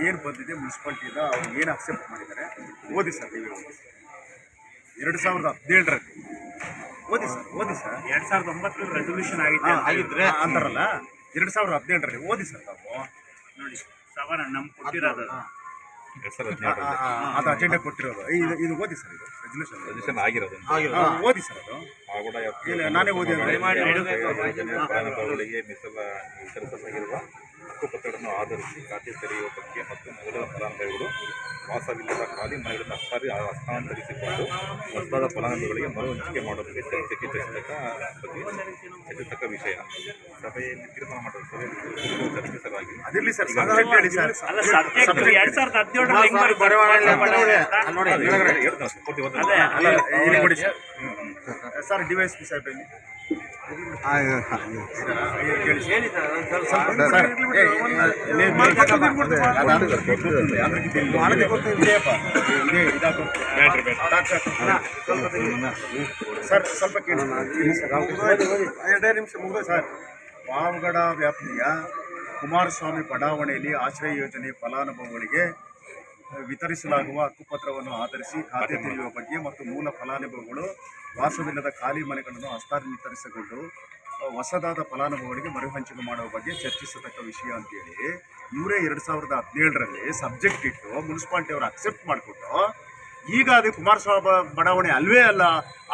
ಏನು ಬಂದಿದೆ ಮುನ್ಸಿಪಾಲ್ಟಿಯಿಂದ ಅವ್ರು ಏನು ಅಕ್ಸೆಪ್ಟ್ ಮಾಡಿದ್ದಾರೆ ಓದಿ ಸರ್. ನೀವು 2017ರಲ್ಲಿ ಓದಿ ಸರ್. 2009 ರೆಸಲ್ಯೂಷನ್ ಆಗಿದ್ರೆ ಅಂತಾರಲ್ಲ, 2017ರಲ್ಲಿ ಓದಿ ಸರ್. ತಾವು ನೋಡಿ ಸವರ ನಮ್ಗೆ ಕೊಟ್ಟಿರೋದು ಅದು ಅಜೆಂಡಾ ಕೊಟ್ಟಿರೋದು ಇದು ಓದಿ ಸರ್. ಇದು ರೆಸಲ್ಯೂಷನ್ ಆಗಿರೋದು ಓದಿ ಸರ್. ಅದು ನಾನೇ ಓದಿ ಫಲಾನುಭವಿಗಳಿಗೆ ವಿತರಿಸಲಾಗಿರುವ ಹಕ್ಕುಪತ್ರಗಳನ್ನು ಆಧರಿಸಿ ಖಾತೆ ತೆರೆಯುವ ಬಗ್ಗೆ ಮತ್ತು ಮೊದಲ ಫಲಾನುಭವಿಗಳು ವಾಸವಿಲ್ಲದ ಖಾಲಿ ಮನೆಗಳನ್ನು ಹಸ್ತಾಂತರಿಸಿಕೊಂಡು ಹೊಸದಾದ ಫಲಾನುಭವಿಗಳಿಗೆ ಮರು ಹಂಚಿಕೆ ಮಾಡುವ ಬಗ್ಗೆ ಚರ್ಚಿಸತಕ್ಕ ವಿಷಯ ಸಭೆಯಲ್ಲಿ ತೀರ್ಮಾನ ಮಾಡುವ ಸಭೆಯಲ್ಲಿ ಚರ್ಚಿಸಲಾಗಿದೆ. ಅದಿರಲಿ ಸರ್. ಸರ್ ಡಿವೈಎಸ್ಪಿ ಸಾಹೇಬ್ರಲ್ಲಿ ಸರ್ ಸ್ವಲ್ಪ ಕೇಳಿ ಸರ್. ಪಾವಗಡ ವ್ಯಾಪ್ತಿಯ ಕುಮಾರಸ್ವಾಮಿ ಬಡಾವಣೆಯಲ್ಲಿ ಆಶ್ರಯ ಯೋಜನೆ ಫಲಾನುಭವಿಗಳಿಗೆ ವಿತರಿಸಲಾಗುವ ಹಕ್ಕುಪತ್ರವನ್ನು ಆಧರಿಸಿ ಖಾತೆ ತೆರೆಯುವ ಬಗ್ಗೆ ಮತ್ತು ಮೂಲ ಫಲಾನುಭವಿಗಳು ವಾಸವಿಲ್ಲದ ಖಾಲಿ ಮನೆಗಳನ್ನು ಹಸ್ತಾಂತರಿಸಿಕೊಂಡು ಹೊಸದಾದ ಫಲಾನುಭವಿಗಳಿಗೆ ಮರುಹಂಚಿಕೆ ಮಾಡುವ ಬಗ್ಗೆ ಚರ್ಚಿಸತಕ್ಕ ವಿಷಯ ಅಂತೇಳಿ ಇವರೇ 2017ರಲ್ಲಿ ಸಬ್ಜೆಕ್ಟ್ ಇಟ್ಟು ಮುನ್ಸಿಪಾಲ್ಟಿ ಅವರು ಅಕ್ಸೆಪ್ಟ್ ಮಾಡಿಕೊಟ್ಟು ಈಗ ಅದು ಕುಮಾರಸ್ವಾಮಿ ಬಡಾವಣೆ ಅಲ್ವೇ ಅಲ್ಲ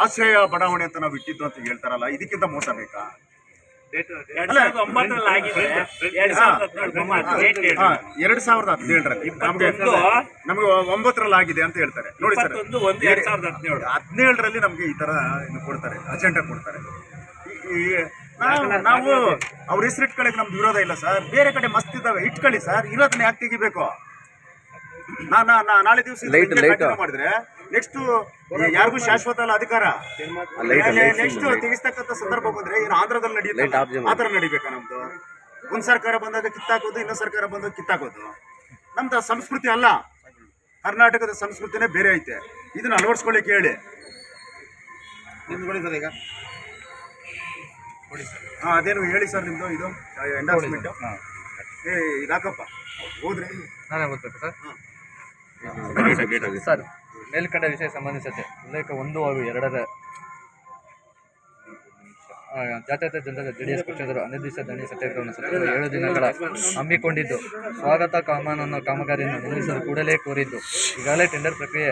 ಆಶ್ರಯ ಬಡಾವಣೆ ಅಂತ ನಾವು ಇಟ್ಟಿದ್ದು ಅಂತ ಹೇಳ್ತಾರಲ್ಲ, ಇದಕ್ಕಿಂತ ಮೋಸ ಬೇಕಾ? 2017ರಲ್ಲಿ ನಮಗೆ 9ರಲ್ಲಿ ಆಗಿದೆ ಅಂತ ಹೇಳ್ತಾರೆ. ನೋಡಿ ಸರ್, 2017ರಲ್ಲಿ ನಮ್ಗೆ ಈ ತರ ಇದು ಕೊಡ್ತಾರೆ, ಅಜೆಂಡಾ ಕೊಡ್ತಾರೆ. ನಾವು ಅವ್ರ ಹೆಸರು ಇಟ್ಕೊಳ್ಳಿ, ನಮ್ದು ವಿರೋಧ ಇಲ್ಲ ಸರ್. ಬೇರೆ ಕಡೆ ಮಸ್ತ್ ಇದ್ದಾವೆ, ಇಟ್ಕೊಳ್ಳಿ ಸರ್. ಇರೋದನ್ನ ಯಾಕೆ ತೆಗಿಬೇಕು? ನಾಳೆ ದಿವಸ ಮಾಡಿದ್ರೆ ನೆಕ್ಸ್ಟ್ ಯಾರಿಗೂ ಶಾಶ್ವತ ಅಲ್ಲ ಅಧಿಕಾರ. ನೆಕ್ಸ್ಟ್ ತೆಗಿಸ್ತಕ್ಕಂಥ ಸಂದರ್ಭ ಬಂದ್ರೆ ಏನು ಆಂಧ್ರದಲ್ಲಿ ನಡೆಯುತ್ತೆ ಆ ಥರ ನಡಿಬೇಕಾ? ನಮ್ದು ಒಂದ್ ಸರ್ಕಾರ ಬಂದಾಗ ಕಿತ್ತಾಕೋದು, ಇನ್ನೊಂದು ಸರ್ಕಾರ ಬಂದಾಗ ಕಿತ್ತಾಕೋದು ನಮ್ದು ಸಂಸ್ಕೃತಿ ಅಲ್ಲ. ಕರ್ನಾಟಕದ ಸಂಸ್ಕೃತಿನೇ ಬೇರೆ ಐತೆ. ಇದನ್ನ ಅಳವಡಿಸ್ಕೊಳ್ಳಿಕ್ಕೆ ಹೇಳಿ. ನಿಮ್ದು ಸರ್ ಈಗ ಅದೇನು ಹೇಳಿ ಸರ್ ನಿಮ್ದು ಇದು ಎಂಡಾರ್ಸ್ಮೆಂಟ್ ಇದಾಕಪ್ಪ ಹೋದ್ರಿ ನಾನೇ ಓದ್ಬೇಕು ಸರ್. ಸರ್, ಮೇಲ್ಕಂಡ ವಿಷಯ ಸಂಬಂಧಿಸಿದೆ ಉಲ್ಲೇಖ 1 ಹಾಗೂ 2ರ ಜಾತ್ಯತೀತ ಜನತಾ ಜೆಡಿಎಸ್ ಪಕ್ಷದವರು ಅನಿರ್ದಿಷ್ಟ ಧರಣಿ ಸತ್ಯಾಗ್ರಹವನ್ನು ಸುತ್ತಲೂ 7 ದಿನಗಳ ಹಮ್ಮಿಕೊಂಡಿದ್ದು ಸ್ವಾಗತ ಕಾಮಗಾರಿಯನ್ನು ನಿಲ್ಲಿಸಲು ಕೂಡಲೇ ಕೋರಿದ್ದು ಈಗಾಗಲೇ ಟೆಂಡರ್ ಪ್ರಕ್ರಿಯೆ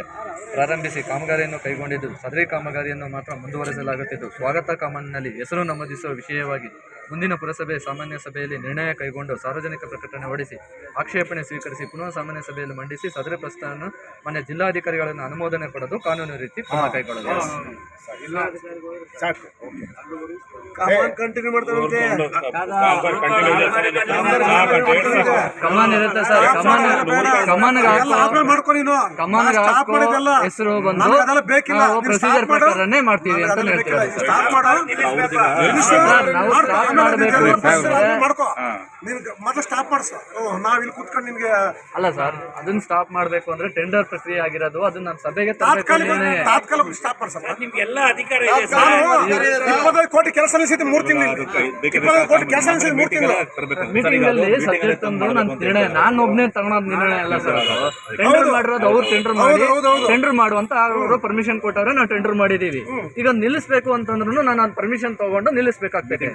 ಪ್ರಾರಂಭಿಸಿ ಕಾಮಗಾರಿಯನ್ನು ಕೈಗೊಂಡಿದ್ದು ಸದರಿ ಕಾಮಗಾರಿಯನ್ನು ಮಾತ್ರ ಮುಂದುವರೆಸಲಾಗುತ್ತಿದ್ದು ಸ್ವಾಗತ ಕಾಮನ್ನಲ್ಲಿ ಹೆಸರು ನಮೂದಿಸುವ ವಿಷಯವಾಗಿ ಮುಂದಿನ ಪುರಸಭೆ ಸಾಮಾನ್ಯ ಸಭೆಯಲ್ಲಿ ನಿರ್ಣಯ ಕೈಗೊಂಡು ಸಾರ್ವಜನಿಕ ಪ್ರಕಟಣೆ ಹೊರಡಿಸಿ ಆಕ್ಷೇಪಣೆ ಸ್ವೀಕರಿಸಿ ಪುನಃ ಸಾಮಾನ್ಯ ಸಭೆಯಲ್ಲಿ ಮಂಡಿಸಿ ಸದರಿ ಪ್ರಸ್ತಾವವನ್ನು ಮಾನ್ಯ ಜಿಲ್ಲಾಧಿಕಾರಿಗಳನ್ನು ಅನುಮೋದನೆ ಪಡೆದು ಕಾನೂನು ರೀತಿ ಪುನಃ ಕೈಗೊಳ್ಳಲು ಕಮಾನ್ ಇರುತ್ತೆ ಸರ್. ಕಮಾನ್ ಹೆಸರು ಬಂದು ನಾವು ಪ್ರೊಸೀಜರ್ ಪ್ರಕಾರನೇ ಮಾಡ್ತೀವಿ ಅಂತ ಹೇಳ್ತೀವಿ. ಅಲ್ಲ ಸರ್, ಅದನ್ನ ಸ್ಟಾಪ್ ಮಾಡಬೇಕು ಅಂದ್ರೆ ಟೆಂಡರ್ ಪ್ರಕ್ರಿಯೆ ಆಗಿರೋದು, ಅದನ್ನ ನಮ್ಮ ಸಭೆಗೆ ನಿಮ್ಗೆಲ್ಲ ಅಧಿಕಾರ ಕೋಟಿ ಕೆಲಸ ನಿಲ್ಲಿಸಿದ್ದು 3 ಮೀಟಿಂಗ್ ಅಲ್ಲಿ ಸಬ್ಜೆಕ್ಟ್ ತಂದು ನನ್ನ ನಿರ್ಣಯ ನಾನು ಒಬ್ಬನೇ ತಗೊಳೋದು ನಿರ್ಣಯ ಅಲ್ಲ ಸರ್. ಟೆಂಡರ್ ಮಾಡಿರೋದು ಅವ್ರು ಟೆಂಡರ್ ಮಾಡುವಂತ ಅವರು ಪರ್ಮಿಷನ್ ಕೊಟ್ಟವ್ರೆ ನಾವು ಟೆಂಡರ್ ಮಾಡಿದೀವಿ. ಈಗ ನಿಲ್ಲಿಸಬೇಕು ಅಂತಂದ್ರು ನಾನು ಅದು ಪರ್ಮಿಷನ್ ತಗೊಂಡು ನಿಲ್ಲಿಸಬೇಕಾಗ್ತದೆ.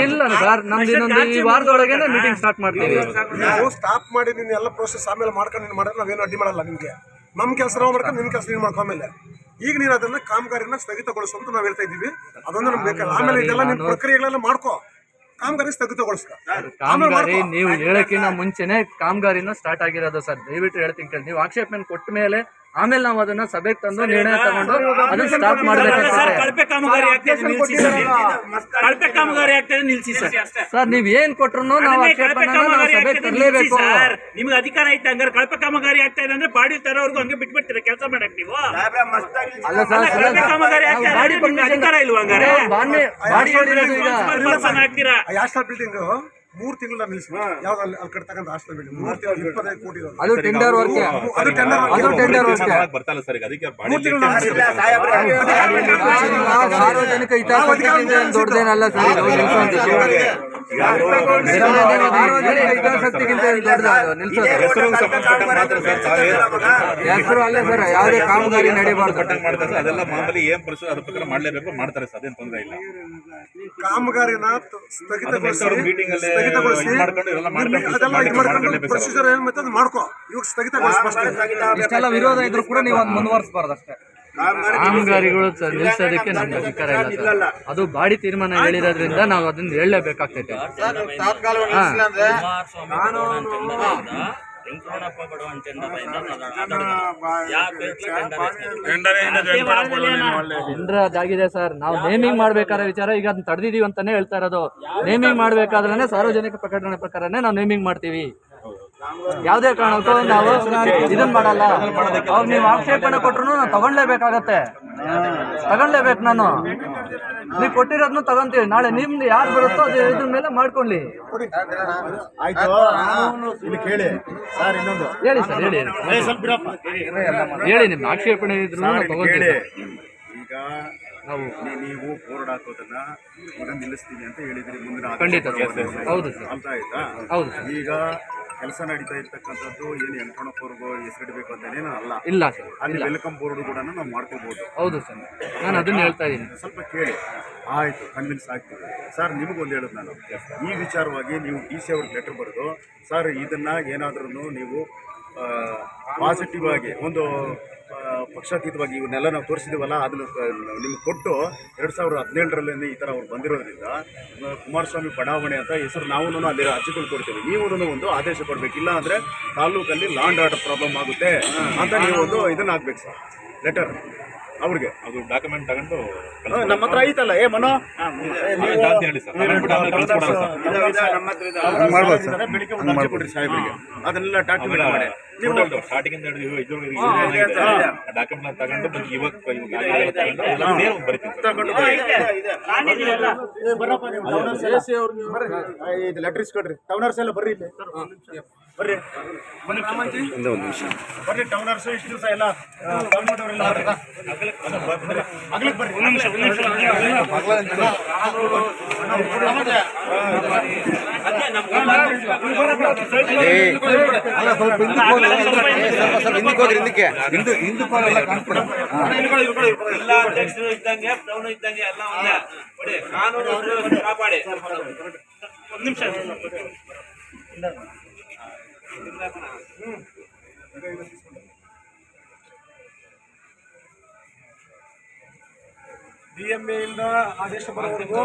ಇಲ್ಲ ಸರ್, ನಮ್ದು ಇನ್ನೊಂದು ಈ ವಾರದೊಳಗೆ ಮೀಟಿಂಗ್ ಸ್ಟಾರ್ಟ್ ಮಾಡ್ತೀವಿ. ನಾವು ಸ್ಟಾಪ್ ಮಾಡಿ ನೀನು ಎಲ್ಲ ಪ್ರೋಸೆಸ್ ಆಮೇಲೆ ಮಾಡ್ಕೊಂಡು ನೀನು ಮಾಡಿದ್ರೆ ನಾವೇನು ಅಡ್ಡಿ ಮಾಡಲ್ಲ. ನಿಮಗೆ ನಮ್ಮ ಕೆಲಸ ನಾವು ಮಾಡ್ಕೊಂಡು ನಿನ್ನ ಕೆಲಸ ನೀನು ಮಾಡ್ಕೊಂಡ್ಮೇಲೆ ಈಗ ನೀನು ಅದನ್ನ ಕಾಮಗಾರಿನ ಸ್ಥಗಿತಗೊಳಿಸು ಅಂತ ನಾವು ಹೇಳ್ತಾ ಇದ್ದೀವಿ. ಅದೊಂದು ನಮ್ಗೆ ಬೇಕಲ್ಲ. ಆಮೇಲೆ ಇದೆಲ್ಲ ನಿನ್ನ ಪ್ರಕ್ರಿಯೆಗಳೆಲ್ಲ ಮಾಡ್ಕೋ, ಕಾಮಗಾರಿ ಸ್ಥಗಿತಗೊಳಿಸ್ಕ. ಕಾಮಗಾರಿ ನೀವು ಹೇಳಕ್ಕಿಂತ ಮುಂಚೆನೆ ಕಾಮಗಾರಿನ ಸ್ಟಾರ್ಟ್ ಆಗಿರೋದು ಸರ್. ದಯವಿಟ್ಟು ಹೇಳ್ತೀನಿ ಕೇಳಿ. ನೀವು ಆಕ್ಷೇಪಣೆ ಕೊಟ್ಟ ಮೇಲೆ ಆಮೇಲೆ ನಾವು ಅದನ್ನ ಸಭೆಗೆ ತಂದು ನಿರ್ಣಯ ತಗೊಂಡು ಅದನ್ನ ಸ್ಟಾಪ್ ಮಾಡಬೇಕಾಗ್ತದೆ. ಸರ್, ನೀವ್ ಏನ್ ಕೊಟ್ರು ನಾವು ಸಭೆಗೆ ತರಲೇಬೇಕು. ನಿಮ್ಗೆ ಅಧಿಕಾರ ಐತೆ ಹಂಗಾರೆ ಕಳಪೆ ಕಾಮಗಾರಿ ಆಗ್ತಾ ಇದೆ ಅಂದ್ರೆ ಬಾಡಿ ತರೋರ್ಗು ಹಂಗೆ ಬಿಟ್ಬಿಡ್ತೀರಾ ಕೆಲಸ ಮಾಡಕ್ ನೀವು? ಅಲ್ಲ ಸರ್, ಕಾಮಗಾರಿ ಅಧಿಕಾರ ಇಲ್ವಾ ಹಂಗಾರೆ? ಆಗ್ತೀರಾ? ಬಿಲ್ಡಿಂಗ್ 3 ತಿಂಗಳ ನಿಲ್ಲಿಸಿ ಯಾವ್ದು ಅಲ್ಲಿ ಕಟ್ತಕ್ಕಂಥ ಹಾಸ್ಟೆಲ್ ಬಿಲ್ಡಿಂಗ್ 3 ತಿಂಗಳು 25 ಕೋಟಿ ಅದು ಟೆಂಡರ್ ವರ್ಕ್. ಸಾರ್ವಜನಿಕ ಹಿತಾಸಕ್ತಿ ದೊಡ್ಡದೇನಲ್ಲ ಸರ್. ಹಿತಾಸಕ್ತಿಗಿಂತ ನಿಲ್ಸೋದು ಹೆಸರು ಸಂಬಂಧಪಟ್ಟ ಮಾತ್ರ ಸರ್ ಹೆಸರು ಅಲ್ಲೇ ಸರ್ ಯಾವುದೇ ಕಾಮಗಾರಿ ನಡೀಬಾರ್ದು. ಕಟ್ಟಂಗ್ ಮಾಡ್ತಾರೆ ಸರ್, ಅದೆಲ್ಲ ಮಾಮೂಲಿ ಏನ್ ಪರಿಸ್ಥಿತಿ ಅದ್ರ ಪ್ರಕಾರ ಮಾಡ್ಲೇಬೇಕು, ಮಾಡ್ತಾರೆ ಸರ್, ಅದೇನು ತೊಂದರೆ ಇಲ್ಲ. ಕಾಮಗಾರಿನ ಸ್ಥಗಿತಗೊಳಿಸಿ ಮೀಟಿಂಗ್ ಅಲ್ಲಿ ಸ್ಥಗಿತಗೊಳಿಸಿ ಮಾಡ್ಕೊಂಡು ಇದೆಲ್ಲ ಅದೆಲ್ಲ ಇದು ಮಾಡ್ಕೊಂಡು ಪ್ರೊಸೀಜರ್ ಏನ್ ಮತ್ತೆ ಅದು ಮಾಡ್ಕೋ. ಇವಾಗ ಸ್ಥಗಿತಗೊಳಿಸಿ ಇಷ್ಟೆಲ್ಲ ವಿರೋಧ ಇದ್ರು ಕೂಡ ನೀವು ಅದು ಮುಂದುವರಿಸಬಾರ್ದು ಅಷ್ಟೇ. ಕಾಮಗಾರಿಗಳು ನಿಲ್ಸೋದಕ್ಕೆ ನಮ್ಗೆ ಅಧಿಕಾರ ಇಲ್ಲ ಸರ್. ಅದು ಬಾಡಿ ತೀರ್ಮಾನ ಹೇಳಿರೋದ್ರಿಂದ ನಾವು ಅದನ್ನ ಹೇಳಲೇಬೇಕಾಗ್ತೈತೆ. ಟೆಂಡರ್ ಅದಾಗಿದೆ ಸರ್. ನಾವು ನೇಮಿಂಗ್ ಮಾಡ್ಬೇಕಾದ್ರೆ ವಿಚಾರ ಈಗ ಅದನ್ನ ತಡೆದಿದೀವಿ ಅಂತಾನೆ ಹೇಳ್ತಾ ಇರೋದು. ನೇಮಿಂಗ್ ಮಾಡ್ಬೇಕಾದ್ರೆ ಸಾರ್ವಜನಿಕ ಪ್ರಕಟಣೆ ಪ್ರಕಾರನೇ ನಾವು ನೇಮಿಂಗ್ ಮಾಡ್ತೀವಿ. ಯಾವುದೇ ಕಾರಣಕ್ಕೂ ನಾವು ಇದನ್ನ ಮಾಡಲ್ಲ. ಅವ್ರು ನೀವು ಆಕ್ಷೇಪಣೆ ಕೊಟ್ರು ನಾವು ತಗೊಳ್ಲೇಬೇಕಾಗತ್ತೆ, ತಗೊಳ್ಲೇಬೇಕು. ನಾನು ನೀವು ಕೊಟ್ಟಿರೋದನ್ನ ತಗೊಂತೀವಿ. ನಾಳೆ ನಿಮ್ದು ಯಾರು ಬರುತ್ತೋ ಅದು ಇದ್ರ ಮೇಲೆ ಮಾಡ್ಕೊಳ್ಳಿ. ಆಯ್ತು, ಇಲ್ಲಿ ಕೇಳಿ ಸರ್, ಇನ್ನೊಂದು ಹೇಳಿ ಸರ್, ಹೇಳಿ ಹೇಳಿ ನಿಮ್ಮ ಆಕ್ಷೇಪಣೆ ಇದ್ರು ತಗೊಂತೀವಿ. ಈಗ ನೀವು ಬೋರ್ಡ್ ಹಾಕೋದನ್ನ ಈಗ ನಿಲ್ಲಿಸ್ತೀವಿ ಅಂತ ಹೇಳಿದ್ರಿ, ಮುಂದಿನ ಖಂಡಿತ ಹೌದು ಸರ್, ಅರ್ಥ ಆಯ್ತಾ? ಹೌದು ಸರ್. ಈಗ ಕೆಲಸ ನಡೀತಾ ಇರ್ತಕ್ಕಂಥದ್ದು ಏನು ಯಂತ್ರಣಪ್ಪವ್ರಿಗೂ ಹೆಸರಿಡಬೇಕು ಅಂತೇನೇನು ಅಲ್ಲ. ಇಲ್ಲ ಸರ್, ಅಲ್ಲಿ ವೆಲ್ಕಮ್ ಬೋರ್ಡ್ ಕೂಡ ನಾವು ಮಾಡ್ಕೋಬಹುದು. ಹೌದು ಸರ್, ನಾನು ಅದನ್ನ ಹೇಳ್ತಾ ಇದ್ದೀನಿ. ಸ್ವಲ್ಪ ಕೇಳಿ, ಆಯ್ತು, ಕನ್ವಿನ್ಸ್ ಆಗ್ತೀವಿ ಸರ್. ನಿಮಗೊಂದು ಹೇಳೋದು ನಾನು, ಈ ವಿಚಾರವಾಗಿ ನೀವು DC ಅವ್ರಿಗೆ ಲೆಟರ್ ಬರೆದು, ಸರ್ ಇದನ್ನ ಏನಾದ್ರೂ ನೀವು ಪಾಸಿಟಿವ್ ಆಗಿ ಒಂದು ಪಕ್ಷಾತೀತವಾಗಿ ಇವನ್ನೆಲ್ಲ ನಾವು ತೋರಿಸಿದೀವಲ್ಲ, ಅದನ್ನು ನಿಮ್ಗೆ ಕೊಟ್ಟು 2017ರಲ್ಲಿ ಈ ಥರ ಅವ್ರು ಬಂದಿರೋದ್ರಿಂದ ಕುಮಾರಸ್ವಾಮಿ ಬಡಾವಣೆ ಅಂತ ಹೆಸರು ನಾವು ಅಲ್ಲಿ ಅರ್ಜಿಗಳು ಕೊಡ್ತೀವಿ. ನೀವು ಒಂದು ಆದೇಶ ಕೊಡಬೇಕು, ಇಲ್ಲ ಅಂದರೆ ತಾಲೂಕಲ್ಲಿ ಲಾ ಆ್ಯಂಡ್ ಆರ್ಡರ್ ಪ್ರಾಬ್ಲಮ್ ಆಗುತ್ತೆ ಅಂತ ನೀವು ಒಂದು ಇದನ್ನ ಹಾಕ್ಬೇಕು ಸರ್, ಲೆಟರ್ ಅವ್ರಿಗೆ. ಅದು ಡಾಕ್ಯುಮೆಂಟ್ ತಗೊಂಡು ನಮ್ಮ ಹತ್ರ ಐತಲ್ಲ, ಏ ಮನೋ ಹೇಳಿ ಸರ್, ಬೆಳಿಗ್ಗೆ ಒಂದು ಅರ್ಜಿ ಕೊಡ್ರಿ ಸಾಹೇಬ್ರಿಗೆ, ಅದನ್ನೆಲ್ಲ ಡಾಕ್ಯುಮೆಂಟ್ ಮಾಡಿ ಸ್ಟಾರ್ಟಿಂಗ್ ಡಾಕ್ಯುಮೆಂಟ್ ತಗೊಂಡು ಇವಾಗ ಇದು ಲೆಟರ್ ಇಸ್ಕೊಡ್ರಿ. ಟೌನರ್ಸ್ ಎಲ್ಲ ಬರ್ರಿ, ಇಲ್ಲಿ ಬರ್ರಿ, ಒಂದು ನಿಮಿಷ ಬರ್ರಿ. ಟೌನರ್ಸ್ ಇಷ್ಟು ದಿವಸ ಎಲ್ಲ ಅಗ್ಲಕ್ಕೆ ಬರ್ರಿ. ಕಾಪಾಡಿ ಒಂದು ನಿಮಿಷ. DMA ಇಂದ ಆದೇಶ ಬರೋವರೆಗೂ